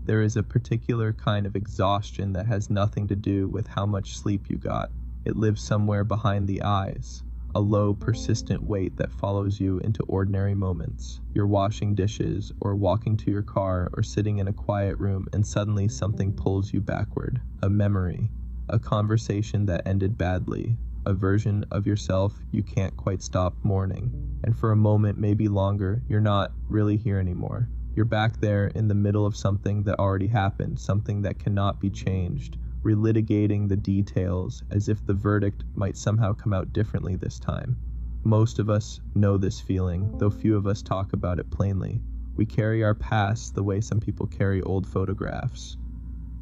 There is a particular kind of exhaustion that has nothing to do with how much sleep you got. It lives somewhere behind the eyes, a low, persistent weight that follows you into ordinary moments. You're washing dishes, or walking to your car, or sitting in a quiet room, and suddenly something pulls you backward. A memory, a conversation that ended badly, a version of yourself you can't quite stop mourning. And for a moment, maybe longer, you're not really here anymore. You're back there in the middle of something that already happened, something that cannot be changed, relitigating the details as if the verdict might somehow come out differently this time. Most of us know this feeling, though few of us talk about it plainly. We carry our past the way some people carry old photographs,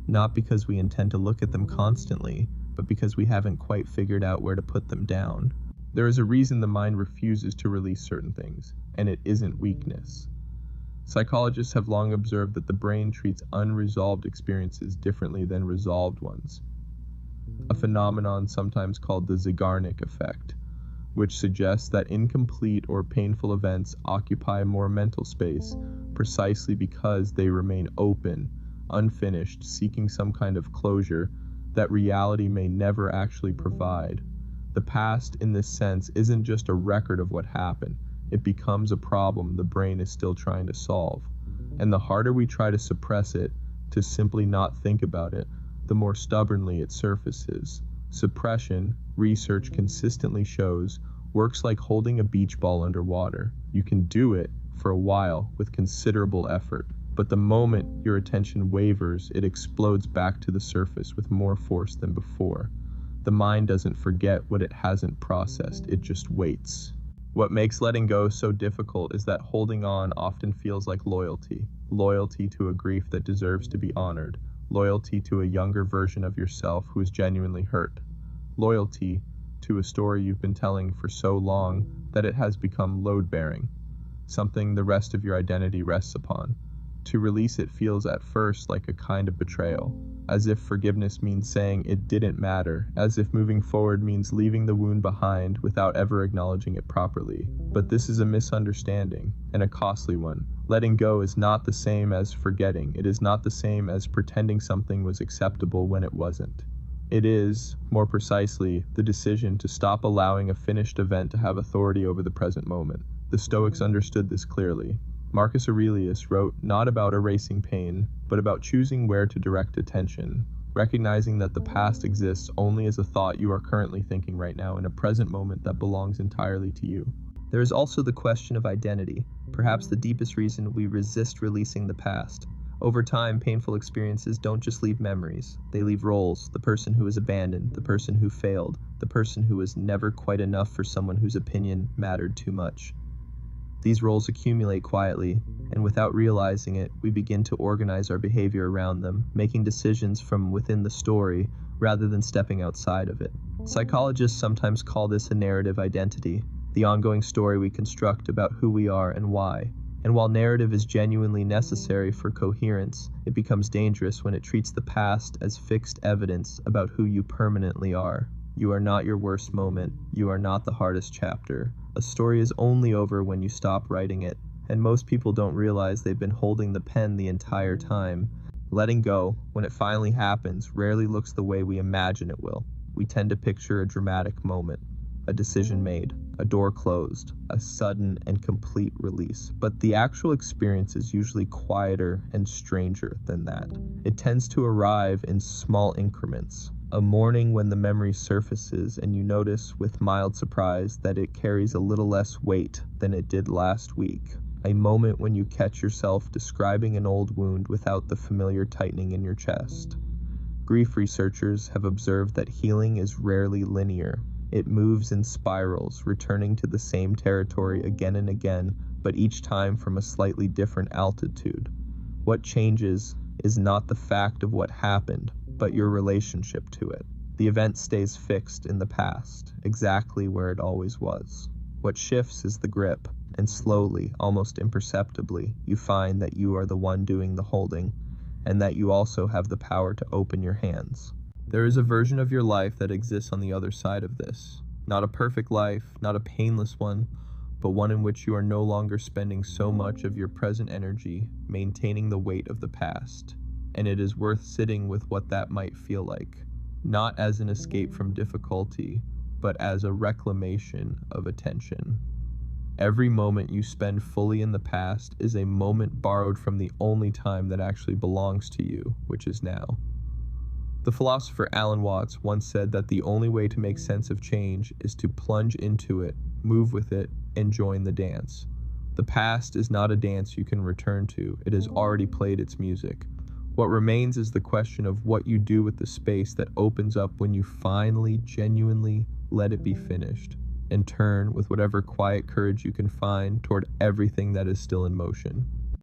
not because we intend to look at them constantly, but because we haven't quite figured out where to put them down. There is a reason the mind refuses to release certain things, and it isn't weakness. Psychologists have long observed that the brain treats unresolved experiences differently than resolved ones, a phenomenon sometimes called the Zeigarnik effect, which suggests that incomplete or painful events occupy more mental space precisely because they remain open, unfinished, seeking some kind of closure that reality may never actually provide. The past, in this sense, isn't just a record of what happened. It becomes a problem the brain is still trying to solve. And the harder we try to suppress it, to simply not think about it, the more stubbornly it surfaces. Suppression, research consistently shows, works like holding a beach ball underwater. You can do it for a while with considerable effort, but the moment your attention wavers, it explodes back to the surface with more force than before. The mind doesn't forget what it hasn't processed, it just waits. What makes letting go so difficult is that holding on often feels like loyalty. Loyalty to a grief that deserves to be honored. Loyalty to a younger version of yourself who is genuinely hurt. Loyalty to a story you've been telling for so long that it has become load-bearing, something the rest of your identity rests upon. To release it feels at first like a kind of betrayal, as if forgiveness means saying it didn't matter, as if moving forward means leaving the wound behind without ever acknowledging it properly. But this is a misunderstanding, and a costly one. Letting go is not the same as forgetting. It is not the same as pretending something was acceptable when it wasn't. It is, more precisely, the decision to stop allowing a finished event to have authority over the present moment. The Stoics understood this clearly. Marcus Aurelius wrote not about erasing pain, but about choosing where to direct attention, recognizing that the past exists only as a thought you are currently thinking right now in a present moment that belongs entirely to you. There is also the question of identity, perhaps the deepest reason we resist releasing the past. Over time, painful experiences don't just leave memories, they leave roles: the person who was abandoned, the person who failed, the person who was never quite enough for someone whose opinion mattered too much. These roles accumulate quietly, and without realizing it, we begin to organize our behavior around them, making decisions from within the story rather than stepping outside of it. Psychologists sometimes call this a narrative identity, the ongoing story we construct about who we are and why. And while narrative is genuinely necessary for coherence, it becomes dangerous when it treats the past as fixed evidence about who you permanently are. You are not your worst moment. You are not the hardest chapter. A story is only over when you stop writing it, and most people don't realize they've been holding the pen the entire time. Letting go, when it finally happens, rarely looks the way we imagine it will. We tend to picture a dramatic moment, a decision made, a door closed, a sudden and complete release. But the actual experience is usually quieter and stranger than that. It tends to arrive in small increments. A morning when the memory surfaces and you notice with mild surprise that it carries a little less weight than it did last week. A moment when you catch yourself describing an old wound without the familiar tightening in your chest. Grief researchers have observed that healing is rarely linear. It moves in spirals, returning to the same territory again and again, but each time from a slightly different altitude. What changes is not the fact of what happened, but your relationship to it. The event stays fixed in the past, exactly where it always was. What shifts is the grip, and slowly, almost imperceptibly, you find that you are the one doing the holding, and that you also have the power to open your hands. There is a version of your life that exists on the other side of this. Not a perfect life, not a painless one, but one in which you are no longer spending so much of your present energy maintaining the weight of the past. and it is worth sitting with what that might feel like, not as an escape from difficulty, but as a reclamation of attention. Every moment you spend fully in the past is a moment borrowed from the only time that actually belongs to you, which is now. The philosopher Alan Watts once said that the only way to make sense of change is to plunge into it, move with it, and join the dance. The past is not a dance you can return to, it has already played its music. What remains is the question of what you do with the space that opens up when you finally, genuinely let it be finished, and turn with whatever quiet courage you can find toward everything that is still in motion.